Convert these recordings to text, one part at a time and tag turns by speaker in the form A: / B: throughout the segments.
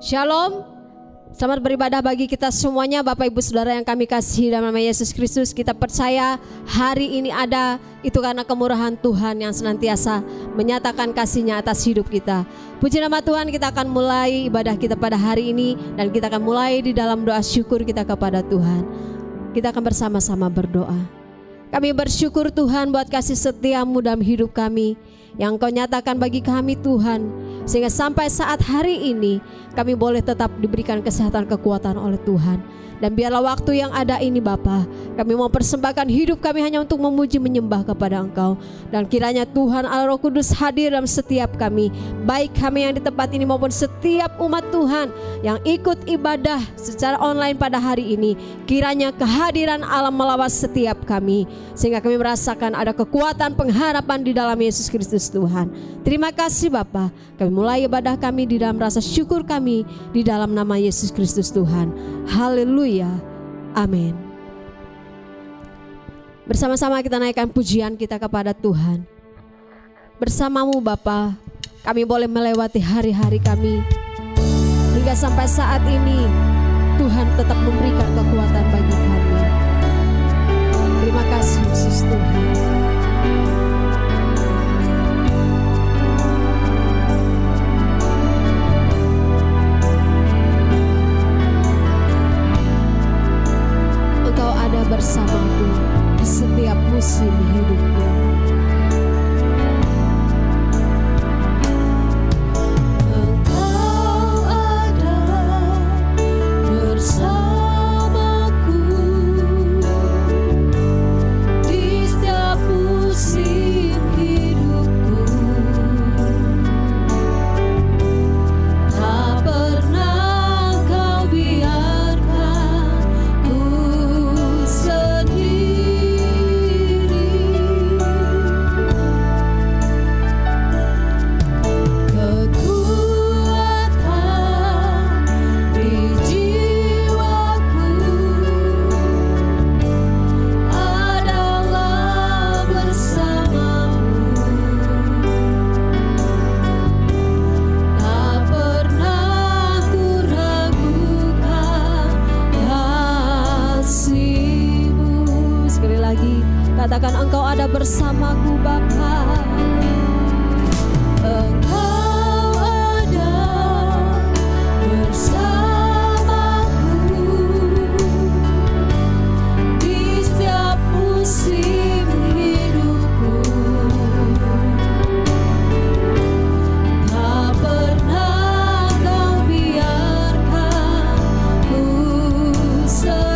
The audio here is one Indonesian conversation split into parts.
A: Shalom, selamat beribadah bagi kita semuanya, Bapak Ibu Saudara yang kami kasihi dalam nama Yesus Kristus. Kita percaya hari ini ada itu karena kemurahan Tuhan yang senantiasa menyatakan kasih-Nya atas hidup kita. Puji nama Tuhan, kita akan mulai ibadah kita pada hari ini dan kita akan mulai di dalam doa syukur kita kepada Tuhan. Kita akan bersama-sama berdoa. Kami bersyukur Tuhan buat kasih setia-Mu dalam hidup kami yang Kau nyatakan bagi kami Tuhan, sehingga sampai saat hari ini kami boleh tetap diberikan kesehatan kekuatan oleh Tuhan. Dan biarlah waktu yang ada ini Bapa, kami mau persembahkan hidup kami hanya untuk memuji menyembah kepada Engkau. Dan kiranya Tuhan Allah Roh Kudus hadir dalam setiap kami, baik kami yang di tempat ini maupun setiap umat Tuhan yang ikut ibadah secara online pada hari ini. Kiranya kehadiran Allah melawas setiap kami, sehingga kami merasakan ada kekuatan pengharapan di dalam Yesus Kristus Tuhan. Terima kasih Bapa, kami mulai ibadah kami di dalam rasa syukur kami di dalam nama Yesus Kristus Tuhan. Haleluya, amin. Bersama-sama kita naikkan pujian kita kepada Tuhan. Bersama-Mu Bapa, kami boleh melewati hari-hari kami hingga sampai saat ini. Tuhan tetap memberikan kekuatan bagi kami. Terima kasih Yesus Tuhan. Engkau ada bersamaku di setiap musim hidupku. Katakan Engkau ada bersamaku Bapa. Engkau ada bersamaku di setiap musim hidupku. Tak pernah Kau biarkan ku sendiri.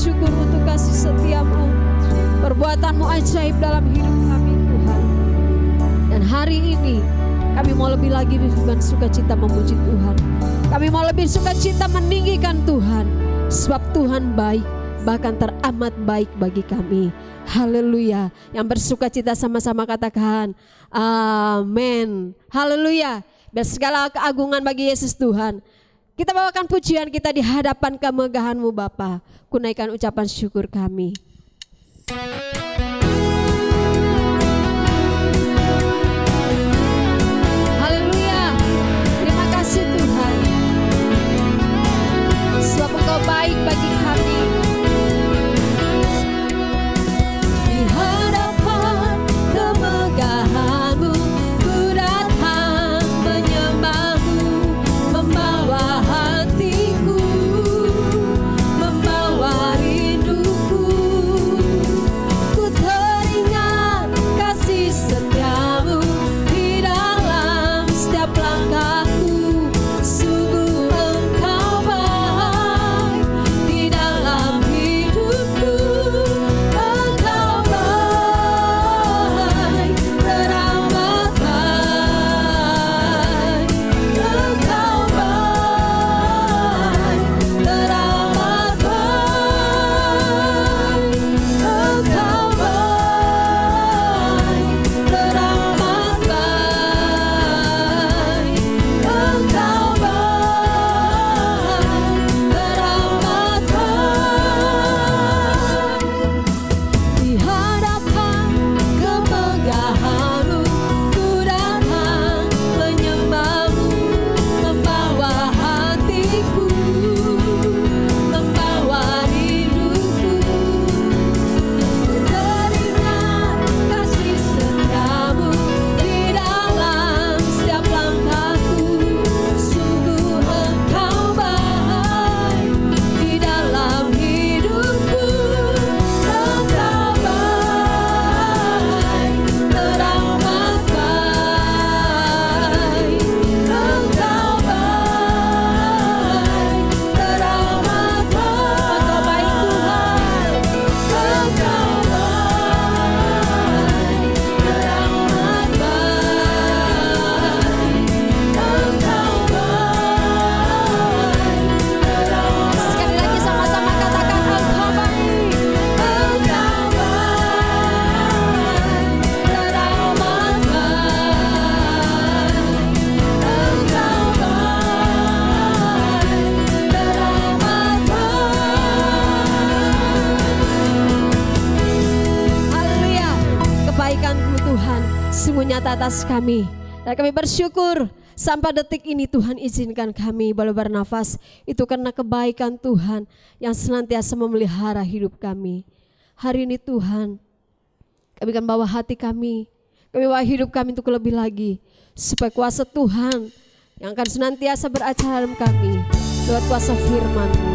A: bersyukur untuk kasih setia-Mu, perbuatan-Mu ajaib dalam hidup kami Tuhan. Dan hari ini kami mau lebih lagi dengan sukacita memuji Tuhan. Kami mau lebih sukacita meninggikan Tuhan, sebab Tuhan baik, bahkan teramat baik bagi kami. Haleluya. Yang bersukacita sama-sama katakan amin. Haleluya. Biar segala keagungan bagi Yesus Tuhan. Kita bawakan pujian kita di hadapan kemegahan-Mu Bapa. Kunaikan ucapan syukur kami. Haleluya. Terima kasih Tuhan, sebab Engkau baik bagi kami. Di hadapan kemegahan-Mu ku datang menyembah-Mu, membawa hatiku, membawa rinduku. Ku teringat kasih setia-Mu di dalam setiap langkahku. Sungguh Engkau baik di dalam hidupku. Engkau baik, teramat baik. Engkau baik, teramat baik. Engkau baik, teramat baik. Engkau baik, teramat baik. Di hadapan kemegahan-Mu ku datang menyembah-Mu, membawa hatiku, membawa rinduku. Ku teringat kasih setia-Mu di dalam setiap langkahku. Sungguh Engkau baik di dalam hidupku. Engkau baik, teramat baik. Engkau baik, teramat baik. Engkau baik Tuhan. Engkau baik, teramat baik. Engkau baik, teramat. Sekali lagi sama-sama katakan Engkau baik. Engkau baik, teramat baik. Engkau baik, teramat baik. Haleluya. Kebaikan-Mu Tuhan sungguh nyata atas kami. Dan kami bersyukur sampai detik ini Tuhan izinkan kami boleh bernafas. Itu karena kebaikan Tuhan yang senantiasa memelihara hidup kami. Hari ini Tuhan, kami akan bawa hati kami bawa hidup kami untuk lebih lagi. Supaya kuasa Tuhan yang akan senantiasa beracara dalam kami lewat kuasa firman-Mu.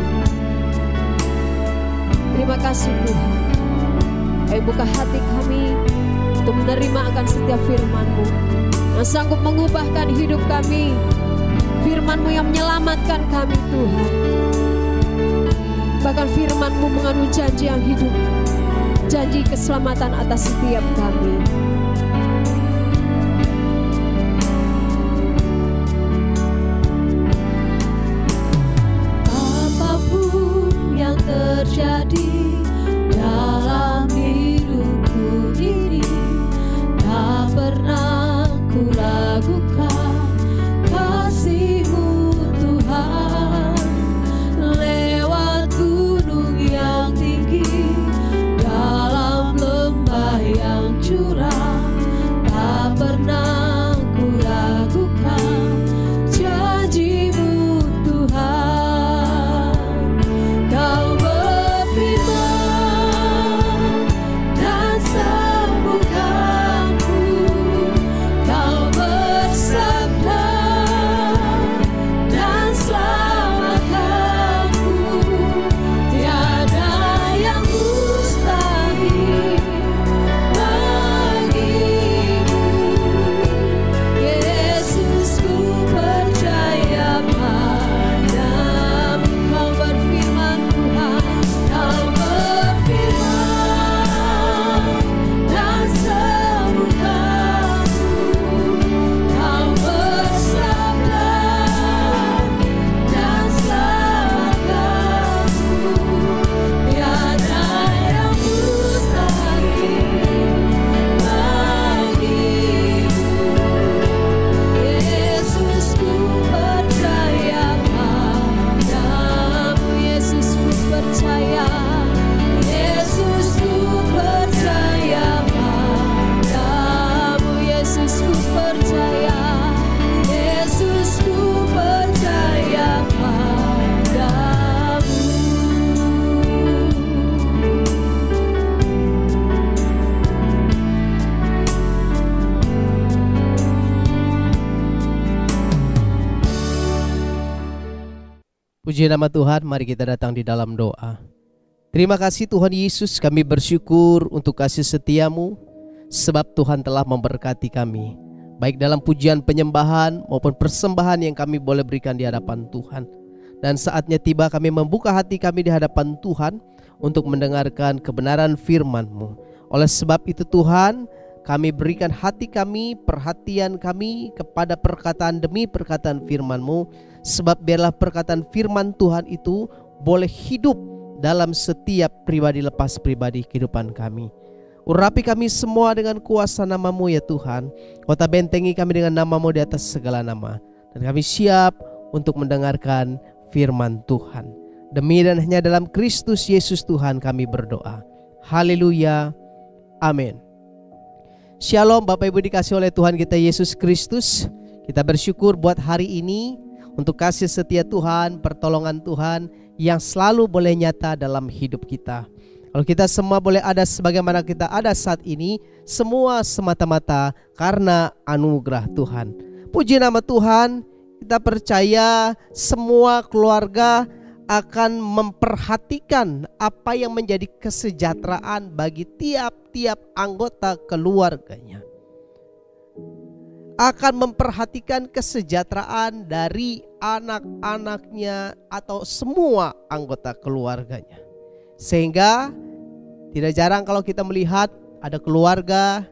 A: Terima kasih Tuhan. Kami buka hati kami untuk menerima akan setiap firman-Mu yang sanggup mengubahkan hidup kami. Firman-Mu yang menyelamatkan kami Tuhan. Bahkan firman-Mu mengandung janji yang hidup, janji keselamatan atas setiap kami. Apapun yang terjadi dalam hidupku ini, tak pernah ku ragukan kasih-Mu Tuhan. Lewat gunung yang tinggi, dalam lembah yang curam, tak pernah ku ragukan janji-Mu Tuhan. Kau berfirman dan sembuhkanku, Kau bersabda
B: Puji nama Tuhan, mari kita datang di dalam doa. Terima kasih Tuhan Yesus, kami bersyukur untuk kasih setia-Mu, sebab Tuhan telah memberkati kami, baik dalam pujian penyembahan maupun persembahan yang kami boleh berikan di hadapan Tuhan. Dan saatnya tiba kami membuka hati kami di hadapan Tuhan untuk mendengarkan kebenaran firman-Mu. Oleh sebab itu Tuhan, kami berikan hati kami, perhatian kami kepada perkataan demi perkataan firman-Mu. Sebab biarlah perkataan firman Tuhan itu boleh hidup dalam setiap pribadi lepas pribadi kehidupan kami. Urapi kami semua dengan kuasa nama-Mu ya Tuhan. Kota bentengi kami dengan nama-Mu di atas segala nama. Dan kami siap untuk mendengarkan firman Tuhan. Demi dan hanya dalam Kristus Yesus Tuhan kami berdoa. Haleluya. Amin. Shalom Bapak Ibu dikasih oleh Tuhan kita Yesus Kristus. Kita bersyukur buat hari ini, untuk kasih setia Tuhan, pertolongan Tuhan yang selalu boleh nyata dalam hidup kita. Kalau kita semua boleh ada sebagaimana kita ada saat ini, semua semata-mata karena anugerah Tuhan. Puji nama Tuhan, kita percaya semua keluarga akan memperhatikan apa yang menjadi kesejahteraan bagi tiap-tiap anggota keluarganya. Akan memperhatikan kesejahteraan dari anak-anaknya atau semua anggota keluarganya. Sehingga tidak jarang kalau kita melihat ada keluarga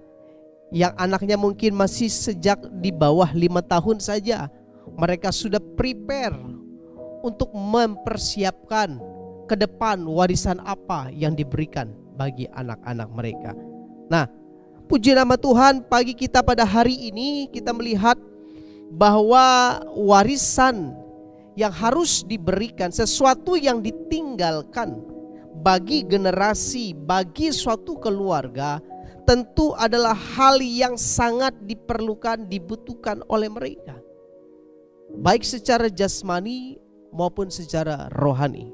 B: yang anaknya mungkin masih sejak di bawah 5 tahun saja, mereka sudah prepare untuk mempersiapkan ke depan warisan apa yang diberikan bagi anak-anak mereka. Nah, puji nama Tuhan, pagi kita pada hari ini kita melihat bahwa warisan yang harus diberikan, sesuatu yang ditinggalkan bagi generasi, bagi suatu keluarga, tentu adalah hal yang sangat diperlukan, dibutuhkan oleh mereka, baik secara jasmani maupun secara rohani.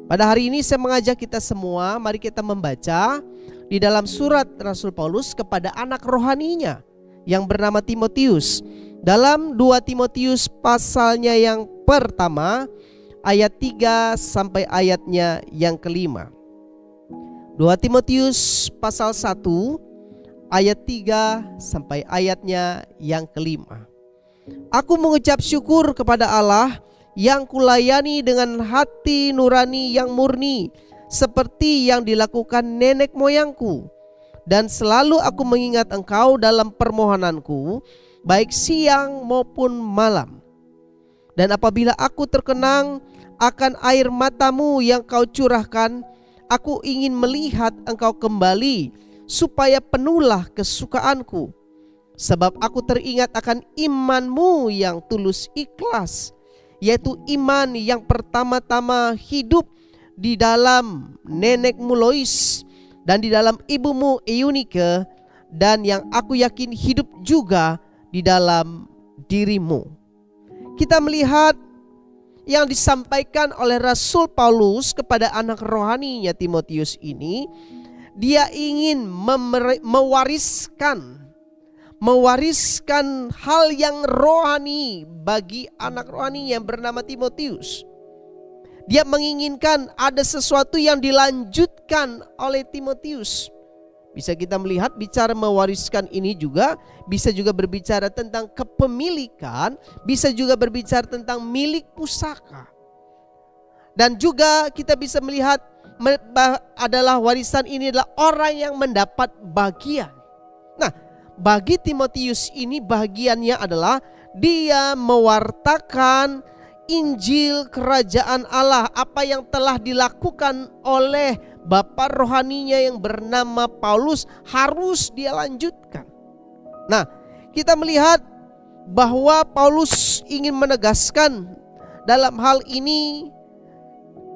B: Pada hari ini saya mengajak kita semua, mari kita membaca di dalam surat Rasul Paulus kepada anak rohaninya yang bernama Timotius. Dalam 2 Timotius pasalnya yang pertama, ayat 3 sampai ayatnya yang kelima. 2 Timotius pasal 1 ayat 3 sampai ayatnya yang kelima. Aku mengucap syukur kepada Allah yang kulayani dengan hati nurani yang murni, seperti yang dilakukan nenek moyangku. Dan selalu aku mengingat engkau dalam permohonanku, baik siang maupun malam. Dan apabila aku terkenang akan air matamu yang kau curahkan, aku ingin melihat engkau kembali, supaya penuhlah kesukaanku. Sebab aku teringat akan imanmu yang tulus ikhlas, yaitu iman yang pertama-tama hidup di dalam nenekmu Lois dan di dalam ibumu Eunike, dan yang aku yakin hidup juga di dalam dirimu. Kita melihat yang disampaikan oleh Rasul Paulus kepada anak rohaninya Timotius ini. Dia ingin mewariskan hal yang rohani bagi anak rohani yang bernama Timotius. Dia menginginkan ada sesuatu yang dilanjutkan oleh Timotius. Bisa kita melihat bicara mewariskan ini juga bisa juga berbicara tentang kepemilikan, bisa juga berbicara tentang milik pusaka. Dan juga kita bisa melihat adalah warisan ini adalah orang yang mendapat bagian. Nah, bagi Timotius ini bagiannya adalah dia mewartakan Injil kerajaan Allah, apa yang telah dilakukan oleh bapa rohaninya yang bernama Paulus harus dia lanjutkan. Nah, kita melihat bahwa Paulus ingin menegaskan dalam hal ini,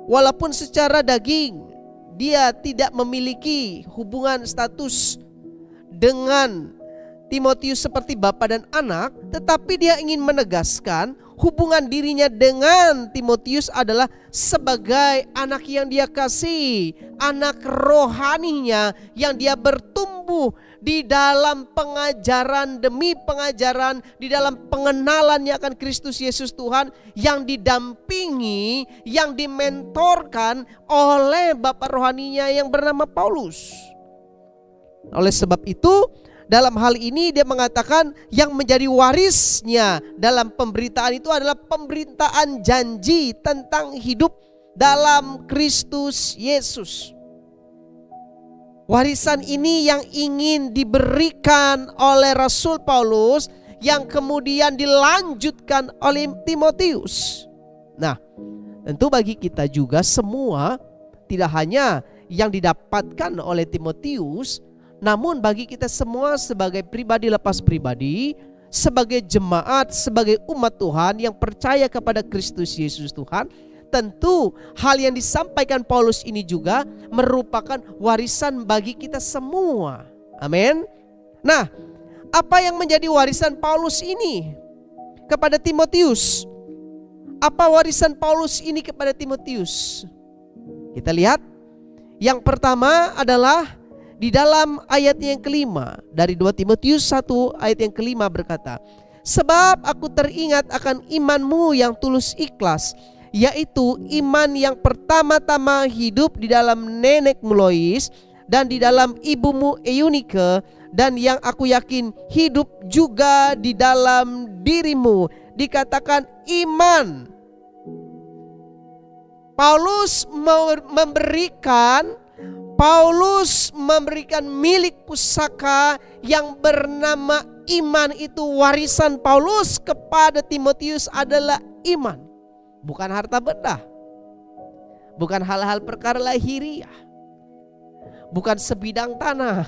B: walaupun secara daging dia tidak memiliki hubungan status dengan Timotius seperti bapa dan anak, tetapi dia ingin menegaskan hubungan dirinya dengan Timotius adalah sebagai anak yang dia kasih, anak rohaninya yang dia bertumbuh di dalam pengajaran demi pengajaran, di dalam pengenalannya akan Kristus Yesus Tuhan, yang didampingi, yang dimentorkan oleh Bapak rohaninya yang bernama Paulus. Oleh sebab itu, dalam hal ini dia mengatakan yang menjadi warisnya dalam pemberitaan itu adalah pemberitaan janji tentang hidup dalam Kristus Yesus. Warisan ini yang ingin diberikan oleh Rasul Paulus, yang kemudian dilanjutkan oleh Timotius. Nah, tentu bagi kita juga semua, tidak hanya yang didapatkan oleh Timotius, namun bagi kita semua sebagai pribadi lepas pribadi, sebagai jemaat, sebagai umat Tuhan yang percaya kepada Kristus Yesus Tuhan, tentu hal yang disampaikan Paulus ini juga merupakan warisan bagi kita semua. Amin. Nah, apa yang menjadi warisan Paulus ini kepada Timotius? Apa warisan Paulus ini kepada Timotius? Kita lihat. Yang pertama adalah di dalam ayat yang kelima, dari 2 Timotius 1 ayat yang kelima berkata, sebab aku teringat akan imanmu yang tulus ikhlas, yaitu iman yang pertama-tama hidup di dalam nenekmu Lois dan di dalam ibumu Eunike, dan yang aku yakin hidup juga di dalam dirimu. Dikatakan iman. Paulus memberikan milik pusaka yang bernama iman. Itu warisan Paulus kepada Timotius adalah iman. Bukan harta benda, bukan hal-hal perkara lahiriah, bukan sebidang tanah,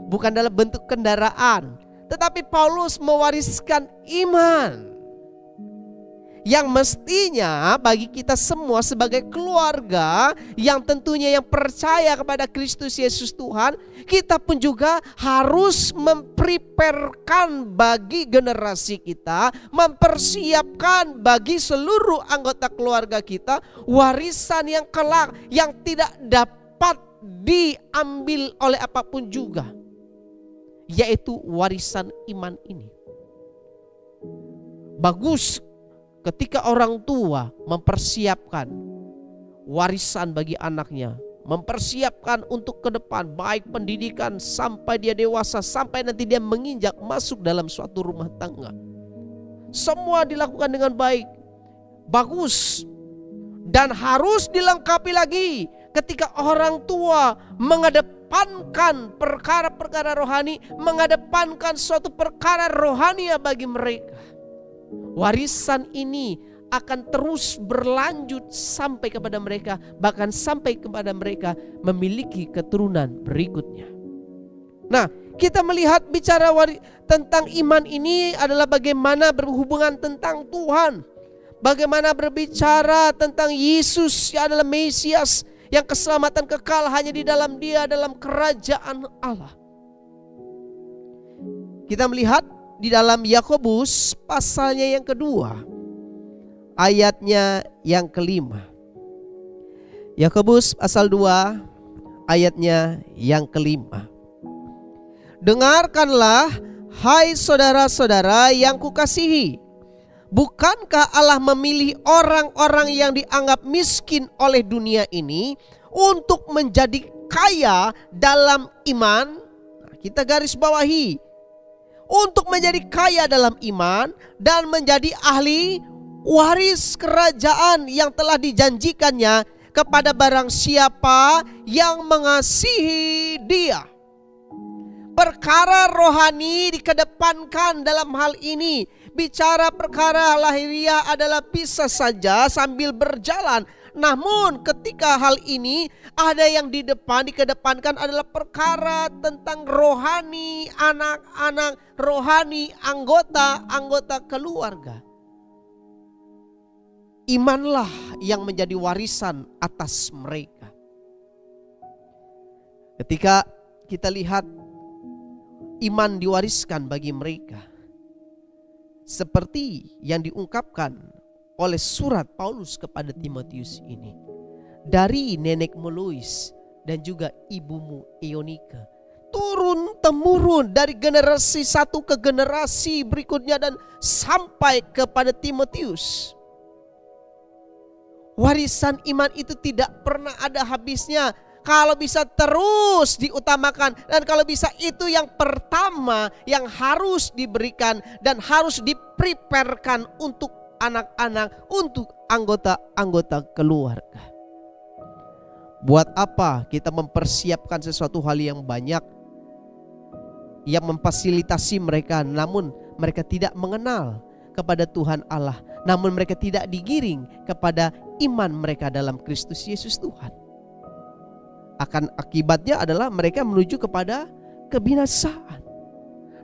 B: bukan dalam bentuk kendaraan, tetapi Paulus mewariskan iman yang mestinya bagi kita semua sebagai keluarga yang tentunya yang percaya kepada Kristus Yesus Tuhan, kita pun juga harus mempreparekan bagi generasi kita, mempersiapkan bagi seluruh anggota keluarga kita warisan yang kelak yang tidak dapat diambil oleh apapun juga, yaitu warisan iman ini. Bagus ketika orang tua mempersiapkan warisan bagi anaknya, mempersiapkan untuk ke depan, baik pendidikan sampai dia dewasa, sampai nanti dia menginjak masuk dalam suatu rumah tangga. Semua dilakukan dengan baik, bagus, dan harus dilengkapi lagi ketika orang tua mengedepankan perkara-perkara rohani, mengedepankan suatu perkara rohani bagi mereka. Warisan ini akan terus berlanjut sampai kepada mereka, bahkan sampai kepada mereka memiliki keturunan berikutnya. Nah, kita melihat bicara tentang iman ini adalah bagaimana berhubungan tentang Tuhan, bagaimana berbicara tentang Yesus yang adalah Mesias, yang keselamatan kekal hanya di dalam Dia, dalam kerajaan Allah. Kita melihat di dalam Yakobus pasalnya yang kedua, ayatnya yang kelima. Yakobus pasal 2 ayatnya yang kelima. Dengarkanlah, hai saudara-saudara yang kukasihi, bukankah Allah memilih orang-orang yang dianggap miskin oleh dunia ini untuk menjadi kaya dalam iman? Nah, kita garis bawahi, untuk menjadi kaya dalam iman dan menjadi ahli waris kerajaan yang telah dijanjikannya kepada barang siapa yang mengasihi Dia. Perkara rohani dikedepankan dalam hal ini. Bicara perkara lahiriah adalah bisa saja sambil berjalan. Namun ketika hal ini ada yang dikedepankan adalah perkara tentang rohani anak-anak, rohani anggota keluarga. Imanlah yang menjadi warisan atas mereka. Ketika kita lihat iman diwariskan bagi mereka, seperti yang diungkapkan oleh surat Paulus kepada Timotius ini, dari nenekmu Lois dan juga ibumu Eunike, turun-temurun dari generasi satu ke generasi berikutnya dan sampai kepada Timotius. Warisan iman itu tidak pernah ada habisnya. Kalau bisa terus diutamakan, dan kalau bisa itu yang pertama yang harus diberikan dan harus dipreparekan untuk anak-anak, untuk anggota-anggota keluarga. Buat apa kita mempersiapkan sesuatu hal yang banyak yang memfasilitasi mereka, namun mereka tidak mengenal kepada Tuhan Allah, namun mereka tidak digiring kepada iman mereka dalam Kristus Yesus Tuhan. Akan akibatnya adalah mereka menuju kepada kebinasaan.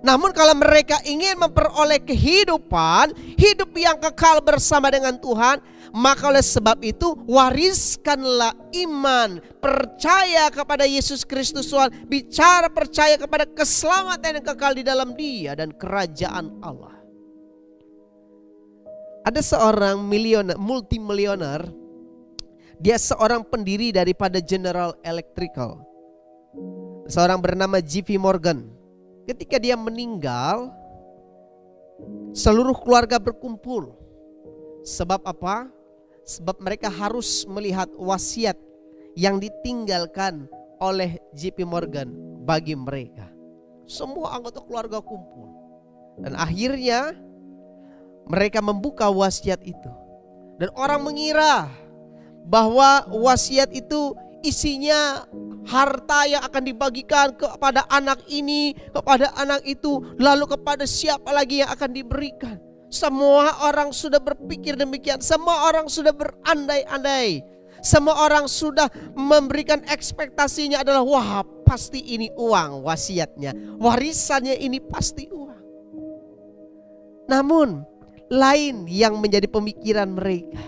B: Namun kalau mereka ingin memperoleh kehidupan, hidup yang kekal bersama dengan Tuhan, maka oleh sebab itu wariskanlah iman, percaya kepada Yesus Kristus Tuhan, bicara percaya kepada keselamatan yang kekal di dalam Dia dan kerajaan Allah. Ada seorang multimilioner. Dia seorang pendiri daripada General Electrical, seorang bernama J.P. Morgan. Ketika dia meninggal, seluruh keluarga berkumpul. Sebab apa? Sebab mereka harus melihat wasiat yang ditinggalkan oleh J.P. Morgan bagi mereka. Semua anggota keluarga kumpul. Dan akhirnya mereka membuka wasiat itu. Dan orang mengira bahwa wasiat itu isinya harta yang akan dibagikan kepada anak ini, kepada anak itu, lalu kepada siapa lagi yang akan diberikan. Semua orang sudah berpikir demikian, semua orang sudah berandai-andai, semua orang sudah memberikan ekspektasinya adalah wah pasti ini uang wasiatnya, warisannya ini pasti uang. Namun lain yang menjadi pemikiran mereka.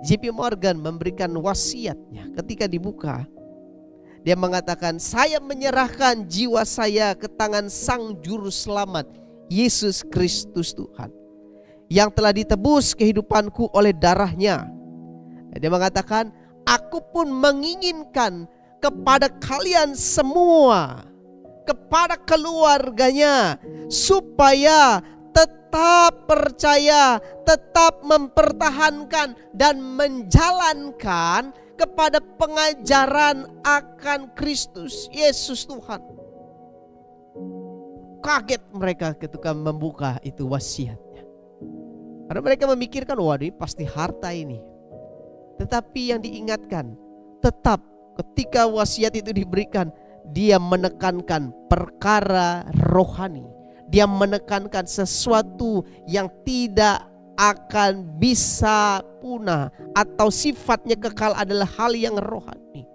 B: J.P. Morgan memberikan wasiatnya. Ketika dibuka, dia mengatakan, saya menyerahkan jiwa saya ke tangan Sang Juru Selamat, Yesus Kristus Tuhan, yang telah ditebus kehidupanku oleh darahnya. Dia mengatakan, aku pun menginginkan kepada kalian semua, kepada keluarganya, supaya tetap percaya, tetap mempertahankan dan menjalankan kepada pengajaran akan Kristus Yesus Tuhan. Kaget mereka ketika membuka itu wasiatnya. Karena mereka memikirkan, wah ini pasti harta ini. Tetapi yang diingatkan, tetap ketika wasiat itu diberikan, dia menekankan perkara rohani. Dia menekankan sesuatu yang tidak akan bisa punah atau sifatnya kekal adalah hal yang rohani.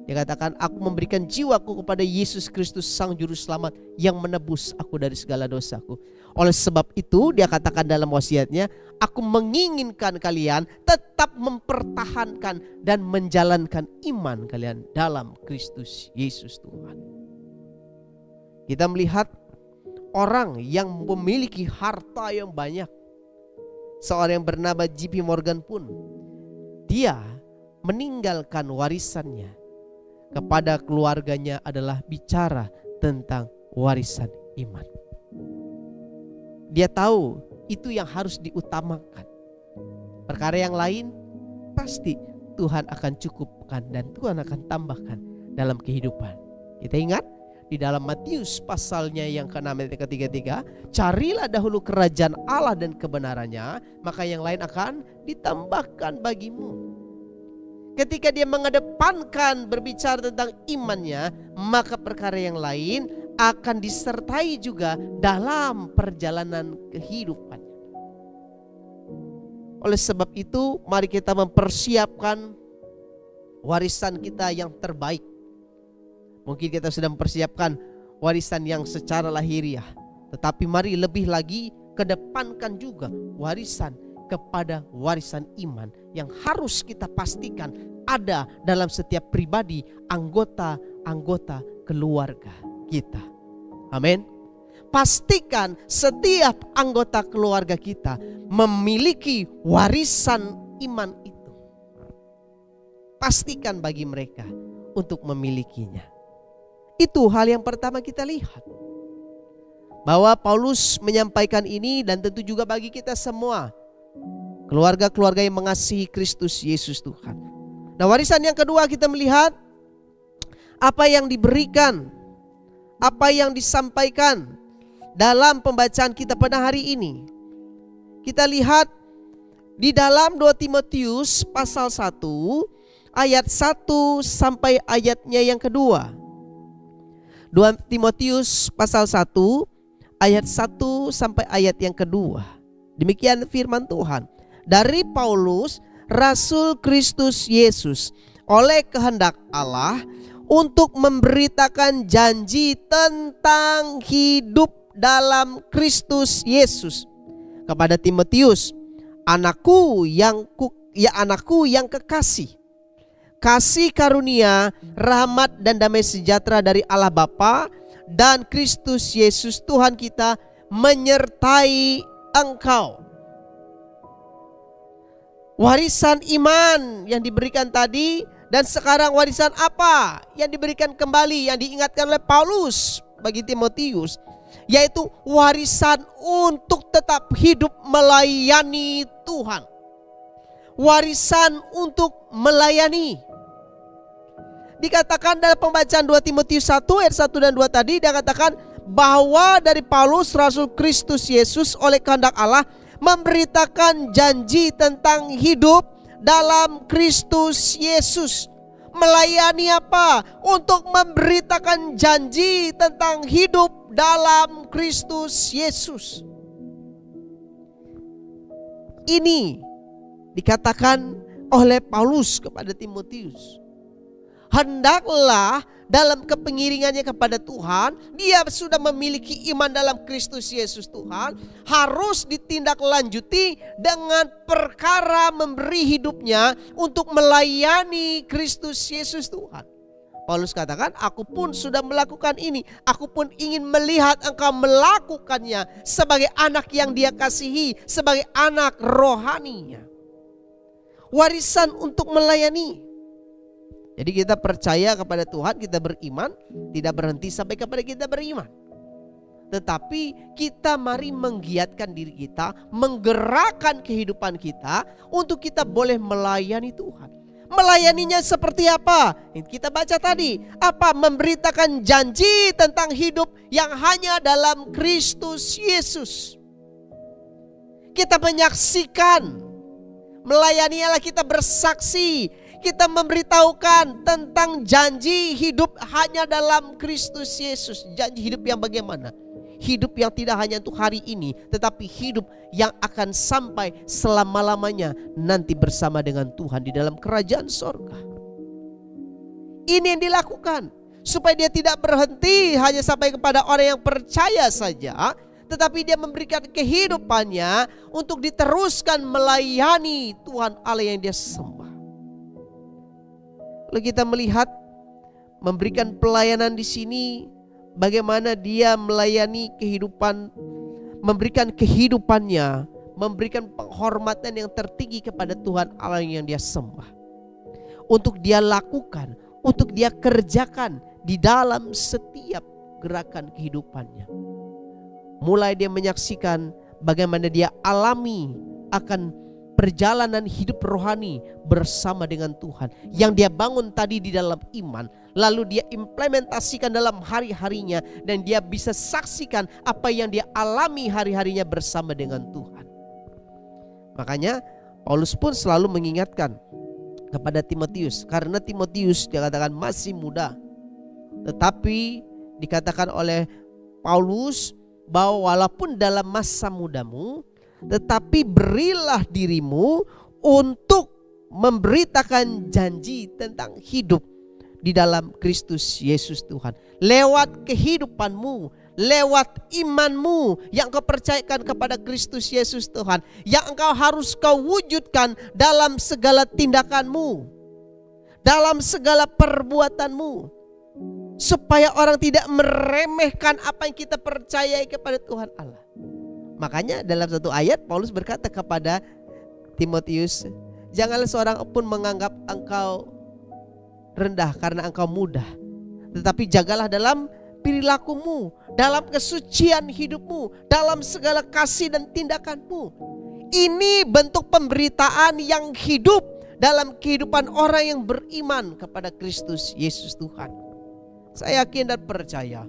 B: Dia katakan, aku memberikan jiwaku kepada Yesus Kristus Sang Juru Selamat yang menebus aku dari segala dosaku. Oleh sebab itu dia katakan dalam wasiatnya, aku menginginkan kalian tetap mempertahankan dan menjalankan iman kalian dalam Kristus Yesus Tuhan. Kita melihat orang yang memiliki harta yang banyak. Seorang yang bernama J.P. Morgan pun, dia meninggalkan warisannya kepada keluarganya adalah bicara tentang warisan iman. Dia tahu itu yang harus diutamakan. Perkara yang lain pasti Tuhan akan cukupkan dan Tuhan akan tambahkan dalam kehidupan. Kita ingat di dalam Matius pasalnya yang ke-6 ayat ke-33, carilah dahulu kerajaan Allah dan kebenarannya, maka yang lain akan ditambahkan bagimu. Ketika dia mengedepankan berbicara tentang imannya, maka perkara yang lain akan disertai juga dalam perjalanan kehidupannya. Oleh sebab itu, mari kita mempersiapkan warisan kita yang terbaik. Mungkin kita sudah mempersiapkan warisan yang secara lahiriah, tetapi mari lebih lagi kedepankan juga warisan kepada warisan iman yang harus kita pastikan ada dalam setiap pribadi, anggota-anggota keluarga kita. Amin. Pastikan setiap anggota keluarga kita memiliki warisan iman itu. Pastikan bagi mereka untuk memilikinya. Itu hal yang pertama kita lihat. Bahwa Paulus menyampaikan ini, dan tentu juga bagi kita semua, keluarga-keluarga yang mengasihi Kristus Yesus Tuhan. Nah, warisan yang kedua kita melihat apa yang diberikan, apa yang disampaikan dalam pembacaan kita pada hari ini. Kita lihat di dalam 2 Timotius pasal 1 ayat 1 sampai ayatnya yang kedua. 2 Timotius pasal 1 ayat 1 sampai ayat yang kedua. Demikian firman Tuhan. Dari Paulus, Rasul Kristus Yesus, oleh kehendak Allah, untuk memberitakan janji tentang hidup dalam Kristus Yesus kepada Timotius, anakku yang kekasih. Kasih karunia, rahmat dan damai sejahtera dari Allah Bapa dan Kristus Yesus Tuhan kita menyertai engkau. Warisan iman yang diberikan tadi, dan sekarang warisan apa yang diberikan kembali, yang diingatkan oleh Paulus bagi Timotius, yaitu warisan untuk tetap hidup melayani Tuhan. Warisan untuk melayani. Dikatakan dalam pembacaan 2 Timotius 1 ayat 1 dan 2 tadi, dia katakan bahwa dari Paulus, Rasul Kristus Yesus, oleh kehendak Allah, memberitakan janji tentang hidup dalam Kristus Yesus. Melayani apa? Untuk memberitakan janji tentang hidup dalam Kristus Yesus. Ini dikatakan oleh Paulus kepada Timotius. Hendaklah dalam kepengiringannya kepada Tuhan, dia sudah memiliki iman dalam Kristus Yesus Tuhan, harus ditindaklanjuti dengan perkara memberi hidupnya untuk melayani Kristus Yesus Tuhan. Paulus katakan, aku pun sudah melakukan ini, aku pun ingin melihat engkau melakukannya sebagai anak yang dia kasihi, sebagai anak rohaninya. Warisan untuk melayani. Jadi kita percaya kepada Tuhan, kita beriman, tidak berhenti sampai kepada kita beriman. Tetapi kita mari menggiatkan diri kita, menggerakkan kehidupan kita untuk kita boleh melayani Tuhan. Melayaninya seperti apa? Kita baca tadi, apa? Memberitakan janji tentang hidup yang hanya dalam Kristus Yesus. Kita menyaksikan, melayani adalah kita bersaksi. Kita memberitahukan tentang janji hidup hanya dalam Kristus Yesus. Janji hidup yang bagaimana? Hidup yang tidak hanya untuk hari ini, tetapi hidup yang akan sampai selama-lamanya nanti bersama dengan Tuhan di dalam kerajaan sorga. Ini yang dilakukan supaya dia tidak berhenti hanya sampai kepada orang yang percaya saja, tetapi dia memberikan kehidupannya untuk diteruskan melayani Tuhan Allah yang dia sembah. Lalu kita melihat memberikan pelayanan di sini, bagaimana dia melayani kehidupan, memberikan kehidupannya, memberikan penghormatan yang tertinggi kepada Tuhan Allah yang dia sembah. Untuk dia lakukan, untuk dia kerjakan di dalam setiap gerakan kehidupannya. Mulai dia menyaksikan bagaimana dia alami akan perjalanan hidup rohani bersama dengan Tuhan yang dia bangun tadi di dalam iman, lalu dia implementasikan dalam hari-harinya, dan dia bisa saksikan apa yang dia alami hari-harinya bersama dengan Tuhan. Makanya Paulus pun selalu mengingatkan kepada Timotius, karena Timotius dikatakan masih muda, tetapi dikatakan oleh Paulus bahwa walaupun dalam masa mudamu, tetapi berilah dirimu untuk memberitakan janji tentang hidup di dalam Kristus Yesus Tuhan. Lewat kehidupanmu, lewat imanmu yang kau percayakan kepada Kristus Yesus Tuhan, yang engkau harus kau wujudkan dalam segala tindakanmu, dalam segala perbuatanmu, supaya orang tidak meremehkan apa yang kita percayai kepada Tuhan Allah. Makanya dalam satu ayat Paulus berkata kepada Timotius, janganlah seorang pun menganggap engkau rendah karena engkau muda, tetapi jagalah dalam perilakumu, dalam kesucian hidupmu, dalam segala kasih dan tindakanmu. Ini bentuk pemberitaan yang hidup dalam kehidupan orang yang beriman kepada Kristus Yesus Tuhan. Saya yakin dan percaya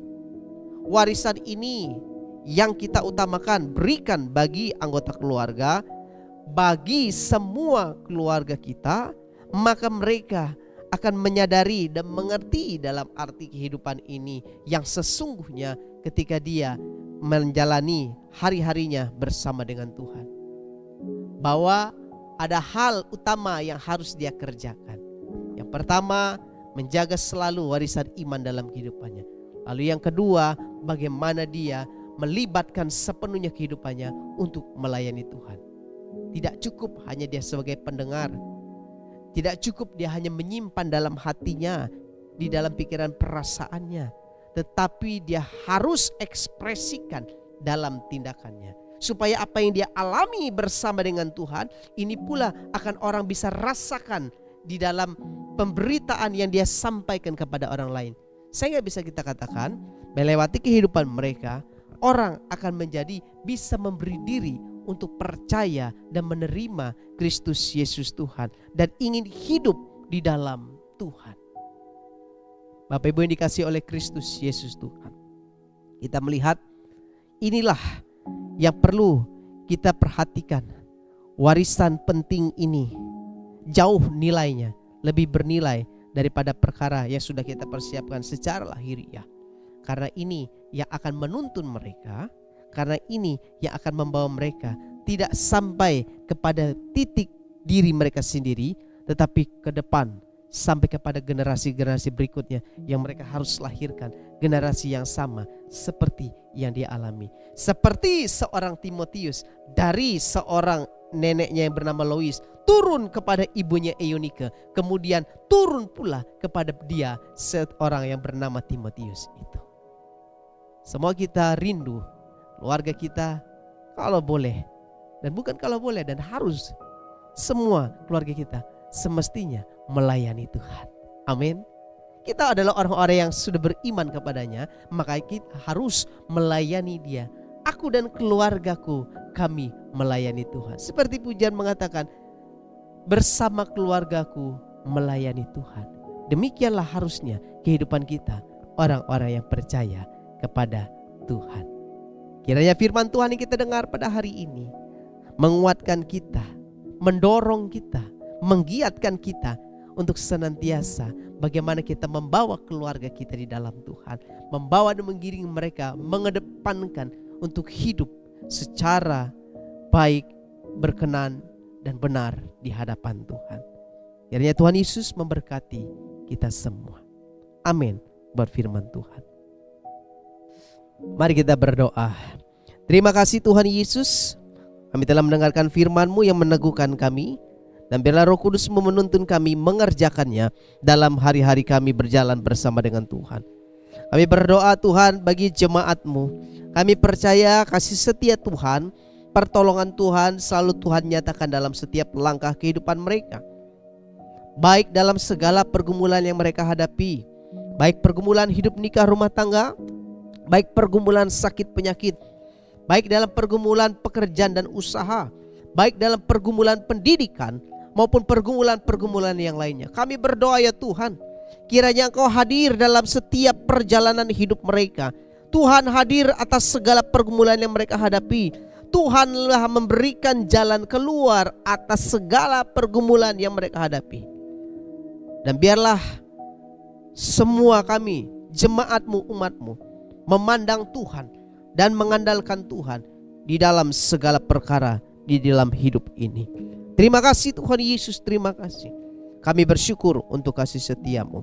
B: warisan ini yang kita utamakan berikan bagi anggota keluarga, bagi semua keluarga kita, maka mereka akan menyadari dan mengerti dalam arti kehidupan ini yang sesungguhnya ketika dia menjalani hari-harinya bersama dengan Tuhan. Bahwa ada hal utama yang harus dia kerjakan. Yang pertama, menjaga selalu warisan iman dalam kehidupannya. Lalu yang kedua, bagaimana dia melibatkan sepenuhnya kehidupannya untuk melayani Tuhan. Tidak cukup hanya dia sebagai pendengar. Tidak cukup dia hanya menyimpan dalam hatinya, di dalam pikiran perasaannya, tetapi dia harus ekspresikan dalam tindakannya. Supaya apa yang dia alami bersama dengan Tuhan, ini pula akan orang bisa rasakan di dalam pemberitaan yang dia sampaikan kepada orang lain. Sehingga bisa kita katakan, melewati kehidupan mereka, orang akan menjadi bisa memberi diri untuk percaya dan menerima Kristus Yesus Tuhan dan ingin hidup di dalam Tuhan. Bapak Ibu yang dikasihi oleh Kristus Yesus Tuhan, kita melihat inilah yang perlu kita perhatikan. Warisan penting ini jauh nilainya, lebih bernilai daripada perkara yang sudah kita persiapkan secara lahiriah. Karena ini yang akan menuntun mereka, karena ini yang akan membawa mereka tidak sampai kepada titik diri mereka sendiri, tetapi ke depan sampai kepada generasi-generasi berikutnya yang mereka harus lahirkan generasi yang sama seperti yang dia alami. Seperti seorang Timotius dari seorang neneknya yang bernama Lois turun kepada ibunya Eunike, kemudian turun pula kepada dia seorang yang bernama Timotius itu. Semua kita rindu keluarga kita kalau boleh, dan bukan kalau boleh dan harus, semua keluarga kita semestinya melayani Tuhan. Amin. Kita adalah orang-orang yang sudah beriman kepadanya, maka kita harus melayani dia. Aku dan keluargaku, kami melayani Tuhan. Seperti pujian mengatakan, bersama keluargaku melayani Tuhan. Demikianlah harusnya kehidupan kita, orang-orang yang percaya kepada Tuhan. Kiranya firman Tuhan yang kita dengar pada hari ini menguatkan kita, mendorong kita, menggiatkan kita untuk senantiasa bagaimana kita membawa keluarga kita di dalam Tuhan, membawa dan menggiring mereka, mengedepankan untuk hidup secara baik, berkenan dan benar di hadapan Tuhan. Kiranya Tuhan Yesus memberkati kita semua. Amin. Buat firman Tuhan. Mari kita berdoa. Terima kasih Tuhan Yesus, kami telah mendengarkan firman-Mu yang meneguhkan kami, dan biarlah Roh Kudus menuntun kami mengerjakannya dalam hari-hari kami berjalan bersama dengan Tuhan. Kami berdoa Tuhan bagi jemaat-Mu. Kami percaya kasih setia Tuhan, pertolongan Tuhan selalu Tuhan nyatakan dalam setiap langkah kehidupan mereka. Baik dalam segala pergumulan yang mereka hadapi, baik pergumulan hidup nikah rumah tangga, baik pergumulan sakit penyakit, baik dalam pergumulan pekerjaan dan usaha, baik dalam pergumulan pendidikan maupun pergumulan-pergumulan yang lainnya. Kami berdoa ya Tuhan, kiranya Engkau hadir dalam setiap perjalanan hidup mereka. Tuhan hadir atas segala pergumulan yang mereka hadapi. Tuhanlah memberikan jalan keluar atas segala pergumulan yang mereka hadapi. Dan biarlah semua kami, jemaat-Mu, umat-Mu, memandang Tuhan dan mengandalkan Tuhan di dalam segala perkara di dalam hidup ini. Terima kasih Tuhan Yesus, terima kasih. Kami bersyukur untuk kasih setia-Mu.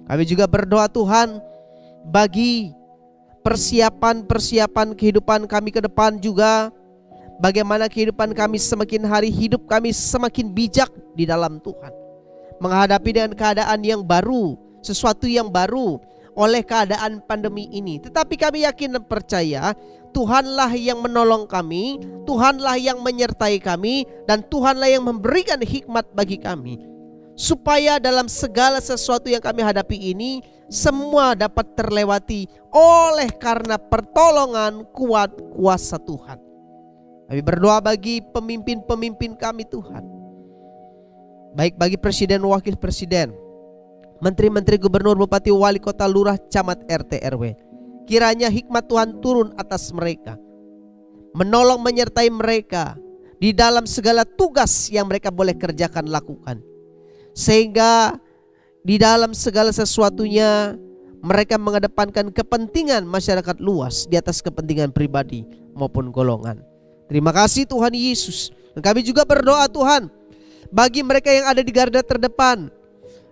B: Kami juga berdoa Tuhan bagi persiapan kehidupan kami ke depan juga. Bagaimana kehidupan kami semakin hari, hidup kami semakin bijak di dalam Tuhan. Menghadapi dengan keadaan yang baru, sesuatu yang baru oleh keadaan pandemi ini. Tetapi kami yakin dan percaya Tuhanlah yang menolong kami, Tuhanlah yang menyertai kami, dan Tuhanlah yang memberikan hikmat bagi kami, supaya dalam segala sesuatu yang kami hadapi ini semua dapat terlewati oleh karena pertolongan kuat kuasa Tuhan. Kami berdoa bagi pemimpin-pemimpin kami Tuhan, baik bagi presiden, wakil presiden, menteri-menteri, gubernur, bupati, wali kota, lurah, camat, RT, RW. Kiranya hikmat Tuhan turun atas mereka, menolong menyertai mereka di dalam segala tugas yang mereka boleh kerjakan, lakukan. Sehingga di dalam segala sesuatunya mereka mengedepankan kepentingan masyarakat luas di atas kepentingan pribadi maupun golongan. Terima kasih Tuhan Yesus. Dan kami juga berdoa Tuhan bagi mereka yang ada di garda terdepan,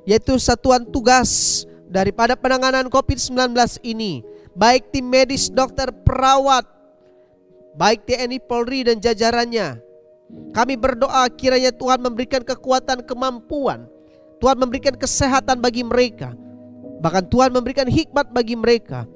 B: yaitu satuan tugas daripada penanganan COVID-19 ini, baik tim medis, dokter, perawat, baik TNI, Polri dan jajarannya. Kami berdoa kiranya Tuhan memberikan kekuatan, kemampuan, Tuhan memberikan kesehatan bagi mereka, bahkan Tuhan memberikan hikmat bagi mereka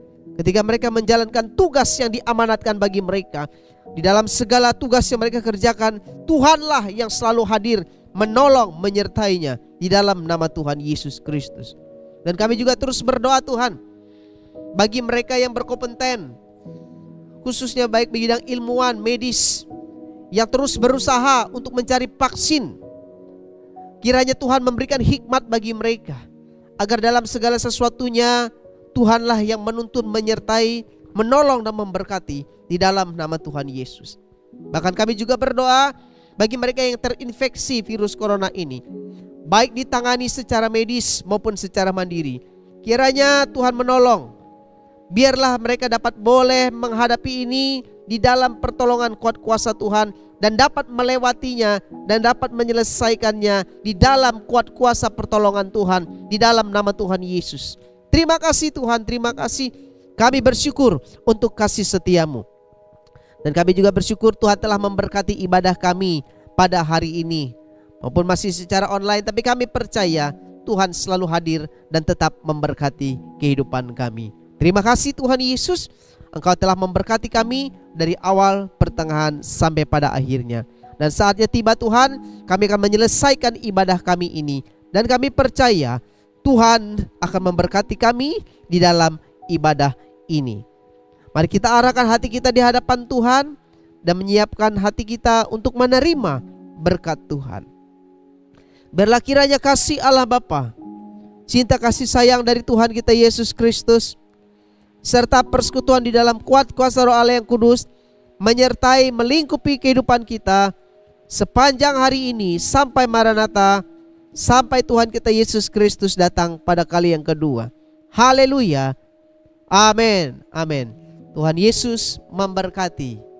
B: ketika mereka menjalankan tugas yang diamanatkan bagi mereka. Di dalam segala tugas yang mereka kerjakan, Tuhanlah yang selalu hadir, menolong, menyertainya di dalam nama Tuhan Yesus Kristus. Dan kami juga terus berdoa Tuhan bagi mereka yang berkompeten, khususnya baik di bidang ilmuwan, medis, yang terus berusaha untuk mencari vaksin. Kiranya Tuhan memberikan hikmat bagi mereka, agar dalam segala sesuatunya Tuhanlah yang menuntun, menyertai, menolong dan memberkati di dalam nama Tuhan Yesus. Bahkan kami juga berdoa bagi mereka yang terinfeksi virus corona ini, baik ditangani secara medis maupun secara mandiri. Kiranya Tuhan menolong, biarlah mereka dapat boleh menghadapi ini di dalam pertolongan kuat kuasa Tuhan, dan dapat melewatinya dan dapat menyelesaikannya di dalam kuat kuasa pertolongan Tuhan di dalam nama Tuhan Yesus. Terima kasih Tuhan, terima kasih. Kami bersyukur untuk kasih setiamu. Dan kami juga bersyukur Tuhan telah memberkati ibadah kami pada hari ini, maupun masih secara online, tapi kami percaya Tuhan selalu hadir dan tetap memberkati kehidupan kami. Terima kasih Tuhan Yesus, Engkau telah memberkati kami dari awal, pertengahan, sampai pada akhirnya. Dan saatnya tiba Tuhan, kami akan menyelesaikan ibadah kami ini. Dan kami percaya Tuhan akan memberkati kami di dalam ibadah ini. Mari kita arahkan hati kita di hadapan Tuhan dan menyiapkan hati kita untuk menerima berkat Tuhan. Biarlah kiranya kasih Allah Bapa, cinta kasih sayang dari Tuhan kita Yesus Kristus, serta persekutuan di dalam kuat kuasa Roh Allah yang kudus menyertai, melingkupi kehidupan kita sepanjang hari ini sampai Maranatha, sampai Tuhan kita Yesus Kristus datang pada kali yang kedua. Haleluya. Amin. Amin. Tuhan Yesus memberkati.